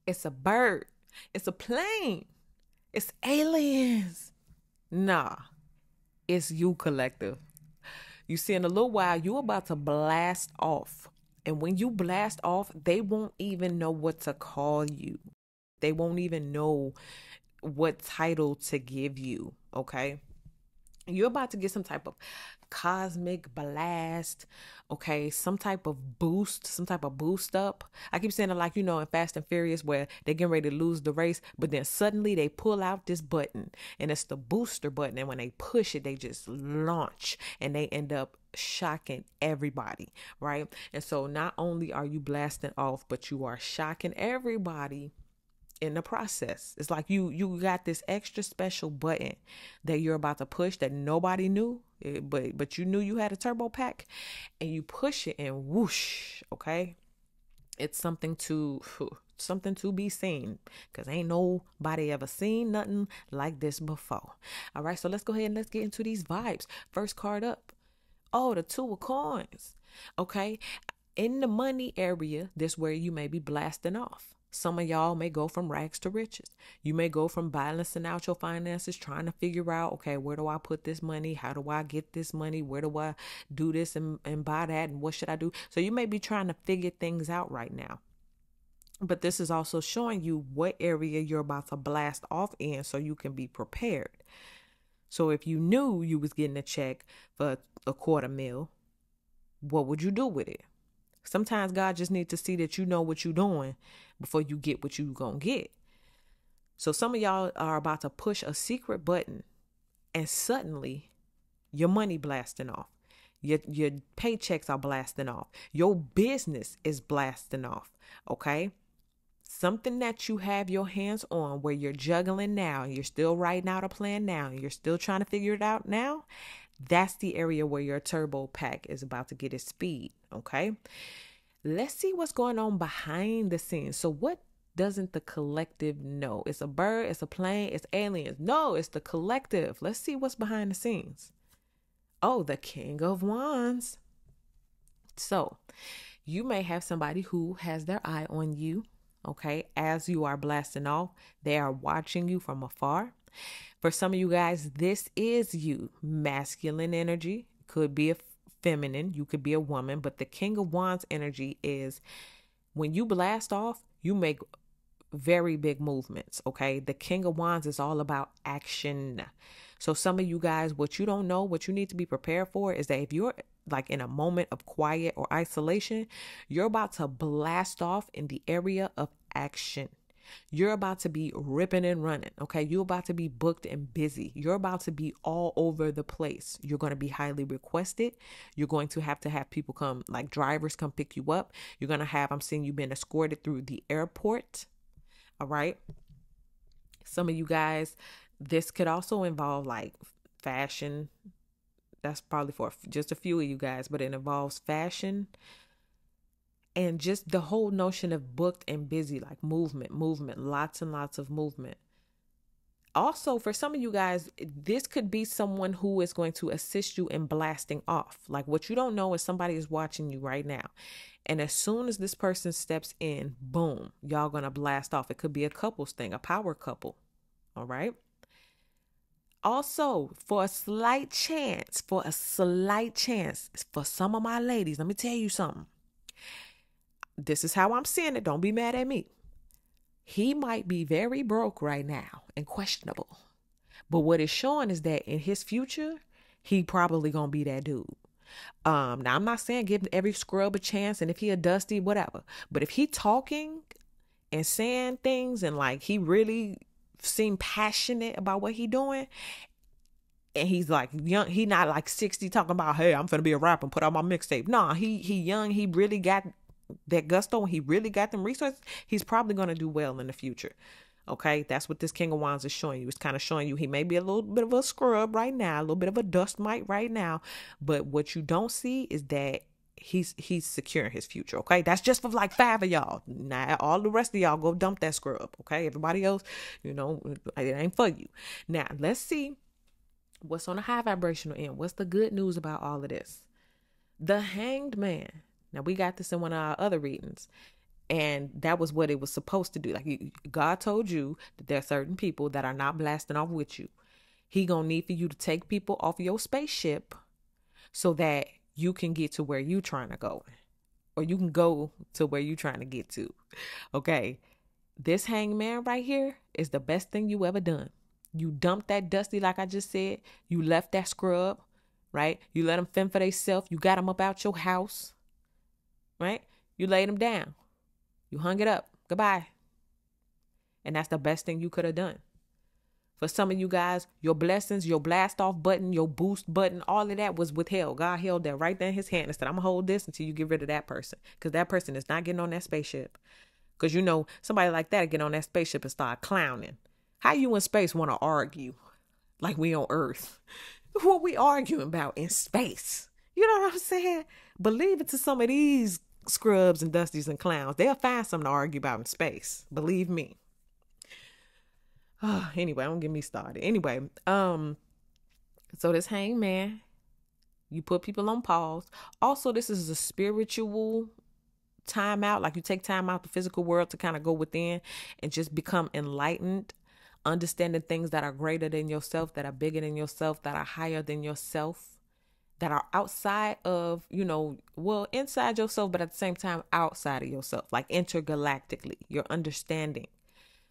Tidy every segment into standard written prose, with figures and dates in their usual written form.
It's a bird. It's a plane. It's aliens. Nah, it's you, collective. You see, in a little while, you about to blast off. And when you blast off, they won't even know what to call you. They won't even know what title to give you. Okay. You're about to get some type of cosmic blast, okay, some type of boost, some type of boost up. I keep saying it like, in Fast and Furious where they're getting ready to lose the race, but then suddenly they pull out this button and it's the booster button. And when they push it, they just launch and they end up shocking everybody, right? And so not only are you blasting off, but you are shocking everybody in the process. It's like you got this extra special button that you're about to push that nobody knew, but you knew you had a turbo pack, and you push it and whoosh, okay? It's something to be seen, because ain't nobody ever seen nothing like this before. All right, so let's go ahead and let's get into these vibes. First card up. Oh, the Two of Coins. Okay, in the money area, this where you may be blasting off. Some of y'all may go from rags to riches. You may go from balancing out your finances, trying to figure out, okay, where do I put this money? How do I get this money? Where do I do this and buy that? And what should I do? So you may be trying to figure things out right now. But this is also showing you what area you're about to blast off in so you can be prepared. So if you knew you was getting a check for a $250,000, what would you do with it? Sometimes God just needs to see that you know what you're doing before you get what you gonna get. So some of y'all are about to push a secret button and suddenly your money blasting off. Your paychecks are blasting off. Your business is blasting off. Okay? Something that you have your hands on where you're juggling now, you're still writing out a plan now, you're still trying to figure it out now. That's the area where your turbo pack is about to get its speed. Okay. Let's see what's going on behind the scenes. So what doesn't the collective know? It's a bird, it's a plane, it's aliens. No, it's the collective. Let's see what's behind the scenes. Oh, the King of Wands. So you may have somebody who has their eye on you. Okay. As you are blasting off, they are watching you from afar. For some of you guys, this is you. Masculine energy, could be a feminine, you could be a woman, but the King of Wands energy is when you blast off, you make very big movements, okay? The King of Wands is all about action. So some of you guys, what you don't know, what you need to be prepared for is that if you're like in a moment of quiet or isolation, you're about to blast off in the area of action. You're about to be ripping and running, okay? You're about to be booked and busy. You're about to be all over the place. You're going to be highly requested. You're going to have people come, like drivers come pick you up. You're going to have, I'm seeing you being escorted through the airport, all right? Some of you guys, this could also involve like fashion. That's probably for just a few of you guys, but it involves fashion. And just the whole notion of booked and busy, like movement, lots and lots of movement. Also, for some of you guys, this could be someone who is going to assist you in blasting off. Like what you don't know is somebody is watching you right now. And as soon as this person steps in, boom, y'all going to blast off. It could be a couples thing, a power couple. All right. Also, for some of my ladies, let me tell you something. This is how I'm seeing it. Don't be mad at me. He might be very broke right now and questionable. But what it's showing is that in his future, he probably going to be that dude. Now, I'm not saying give every scrub a chance, and if he a dusty, whatever. But if he talking and saying things and like he really seem passionate about what he doing, and he's like young, he not like 60 talking about, hey, I'm finna be a rapper and put out my mixtape. Nah, he young, he really got that gusto, he really got them resources. He's probably going to do well in the future. Okay, that's what this King of Wands is showing you. It's kind of showing you he may be a little bit of a scrub right now, a little bit of a dust mite right now, but what you don't see is that he's securing his future. Okay, that's just for like 5 of y'all. Now all the rest of y'all go dump that scrub. Okay, everybody else, it ain't for you. Now let's see what's on the high vibrational end. What's the good news about all of this? The Hanged Man. Now, we got this in one of our other readings. And that was what it was supposed to do. Like God told you that there are certain people that are not blasting off with you. He gonna need for you to take people off your spaceship so that you can get to where you trying to go, or you can go to where you trying to get to. Okay. This hangman right here is the best thing you ever done. You dumped that dusty, like I just said. You left that scrub, right? You let them fend for themselves. You got them up out your house, right? You laid them down. You hung it up. Goodbye. And that's the best thing you could have done. For some of you guys, your blessings, your blast off button, your boost button, all of that was withheld. God held that right there in his hand and said, I'm going to hold this until you get rid of that person. Because that person is not getting on that spaceship. Because you know, somebody like that get on that spaceship and start clowning. How you in space want to argue like we on Earth? What we arguing about in space? You know what I'm saying? Believe it to some of these scrubs and dusties and clowns. They'll find something to argue about in space. Believe me. Anyway, don't get me started. Anyway, so this hangman, you put people on pause. Also, this is a spiritual time out. Like you take time out the physical world to kind of go within and just become enlightened, understanding things that are greater than yourself, that are bigger than yourself, that are higher than yourself, that are outside of, inside yourself, but at the same time outside of yourself, like intergalactically, your understanding.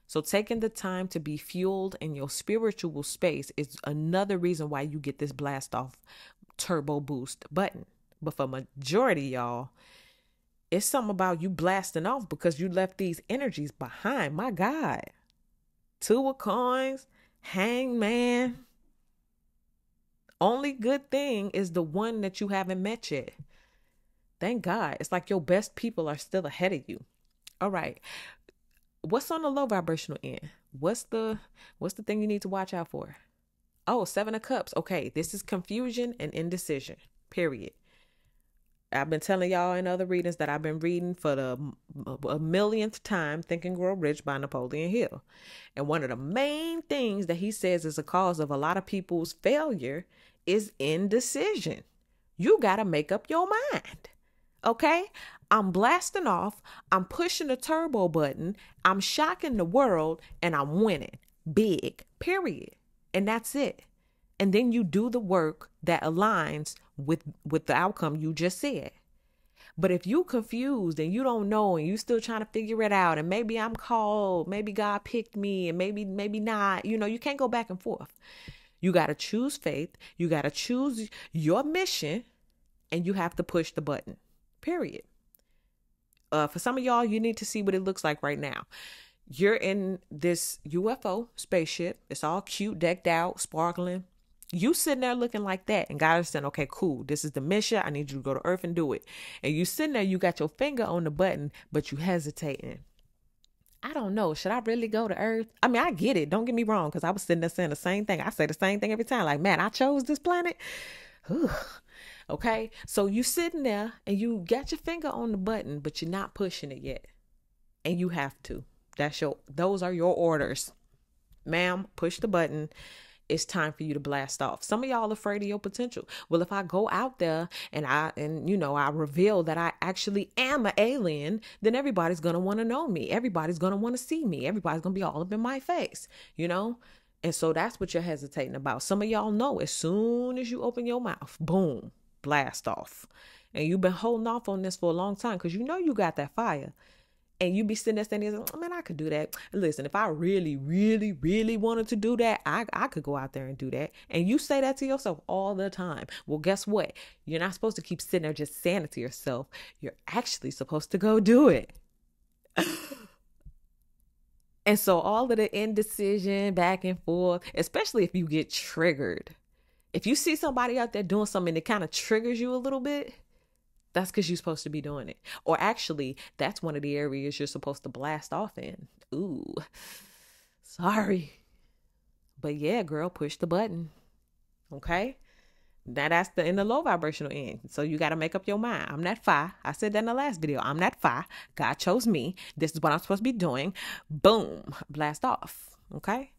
So taking the time to be fueled in your spiritual space is another reason why you get this blast off turbo boost button. But for majority y'all, it's something about you blasting off because you left these energies behind. My God. Two of coins, hangman. Only good thing is the one that you haven't met yet. Thank God. It's like your best people are still ahead of you. All right. What's on the low vibrational end? What's the thing you need to watch out for? Oh, 7 of Cups. Okay, this is confusion and indecision. Period. I've been telling y'all in other readings that I've been reading for the millionth time, Think and Grow Rich by Napoleon Hill. And one of the main things that he says is a cause of a lot of people's failure is indecision. You got to make up your mind. Okay? I'm blasting off. I'm pushing the turbo button. I'm shocking the world and I'm winning big, period. And that's it. And then you do the work that aligns with the outcome you just said. But if you confused and you don't know and you still trying to figure it out, and maybe I'm called, maybe God picked me, and maybe not, you can't go back and forth. You got to choose faith. You got to choose your mission, and you have to push the button, period. For some of y'all, you need to see what it looks like right now. You're in this UFO spaceship. It's all cute, decked out, sparkling. You sitting there looking like that, and God is saying, okay, cool. This is the mission. I need you to go to Earth and do it. And you sitting there, you got your finger on the button, but you hesitating. I don't know. Should I really go to Earth? I mean, I get it. Don't get me wrong, because I was sitting there saying the same thing. I say the same thing every time. Like, man, I chose this planet. Whew. Okay, so you sitting there and you got your finger on the button, but you're not pushing it yet. And you have to. Those are your orders. Ma'am, push the button. It's time for you to blast off. Some of y'all afraid of your potential. Well, if I go out there and I reveal that I actually am an alien, then everybody's going to want to know me. Everybody's going to want to see me. Everybody's going to be all up in my face, And so that's what you're hesitating about. Some of y'all know as soon as you open your mouth, boom, blast off. And you've been holding off on this for a long time because you got that fire. And you be sitting there saying, oh, man, I could do that. Listen, if I really, really, really wanted to do that, I could go out there and do that. And you say that to yourself all the time. Well, guess what? You're not supposed to keep sitting there just saying it to yourself. You're actually supposed to go do it. And so all of the indecision back and forth, especially if you get triggered. If you see somebody out there doing something that kind of triggers you a little bit, that's because you're supposed to be doing it. Or actually, that's one of the areas you're supposed to blast off in. Ooh, sorry. But yeah, girl, push the button. Okay? Now that's in the low vibrational end. So you got to make up your mind. I'm not fire. I said that in the last video. I'm not fire. God chose me. This is what I'm supposed to be doing. Boom. Blast off. Okay?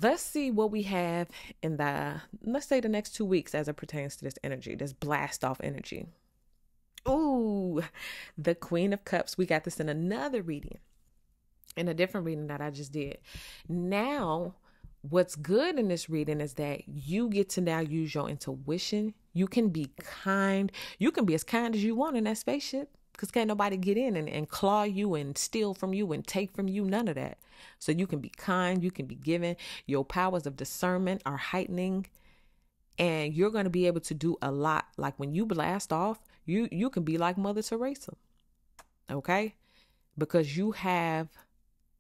Let's see what we have in let's say the next 2 weeks as it pertains to this energy, this blast off energy. Ooh, the Queen of Cups. We got this in another reading, in a different reading that I just did. Now, what's good in this reading is that you get to now use your intuition. You can be kind. You can be as kind as you want in that spaceship, because can't nobody get in and claw you and steal from you and take from you. None of that. So you can be kind. You can be giving. Your powers of discernment are heightening. And you're going to be able to do a lot. Like when you blast off, you can be like Mother Teresa. Okay? Because you have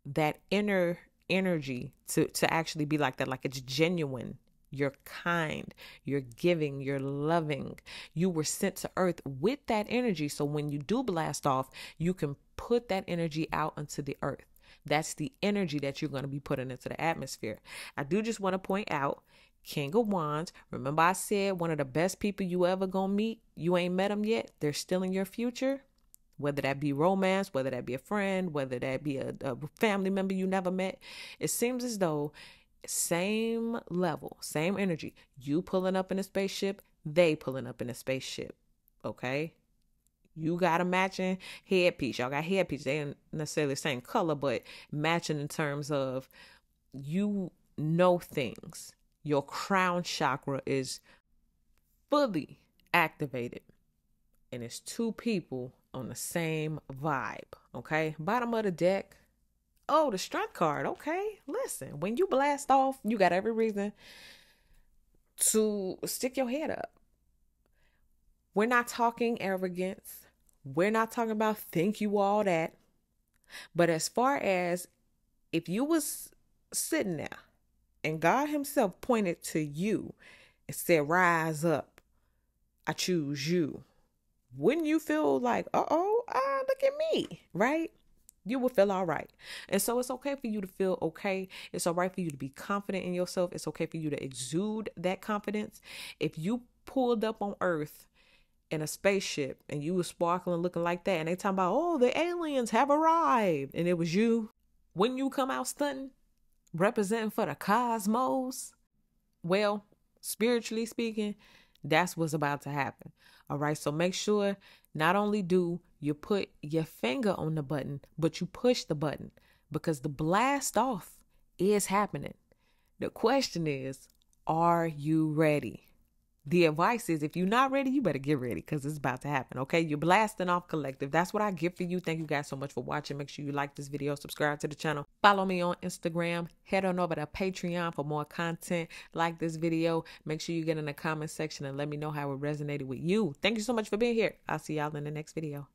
that inner energy to actually be like that. Like it's genuine. You're kind, you're giving, you're loving. You were sent to earth with that energy. So when you do blast off, you can put that energy out into the earth. That's the energy that you're going to be putting into the atmosphere. I do just want to point out, King of Wands. Remember I said one of the best people you ever gonna meet, you ain't met them yet. They're still in your future. Whether that be romance, whether that be a friend, whether that be a family member you never met. It seems as though same level, same energy. You pulling up in a spaceship, they pulling up in a spaceship. Okay? You got a matching headpiece. Y'all got headpiece. They ain't necessarily the same color, but matching in terms of you know things. Your crown chakra is fully activated. And it's two people on the same vibe. Okay? Bottom of the deck. Oh, the strength card. Okay. Listen, when you blast off, you got every reason to stick your head up. We're not talking arrogance. We're not talking about think you all that. But as far as if you was sitting there and God himself pointed to you and said, rise up, I choose you. Wouldn't you feel like, look at me, right? You will feel all right. And so it's okay for you to feel okay. It's all right for you to be confident in yourself. It's okay for you to exude that confidence. If you pulled up on Earth in a spaceship and you was sparkling looking like that and they talking about, oh, the aliens have arrived, and it was you, wouldn't you come out stunting, representing for the cosmos? Well, spiritually speaking, that's what's about to happen. All right. So make sure not only do you put your finger on the button, but you push the button, because the blast off is happening. The question is, are you ready? The advice is, if you're not ready, you better get ready, because it's about to happen. Okay. You're blasting off collective. That's what I get for you. Thank you guys so much for watching. Make sure you like this video, subscribe to the channel, follow me on Instagram, head on over to Patreon for more content. Like this video. Make sure you get in the comment section and let me know how it resonated with you. Thank you so much for being here. I'll see y'all in the next video.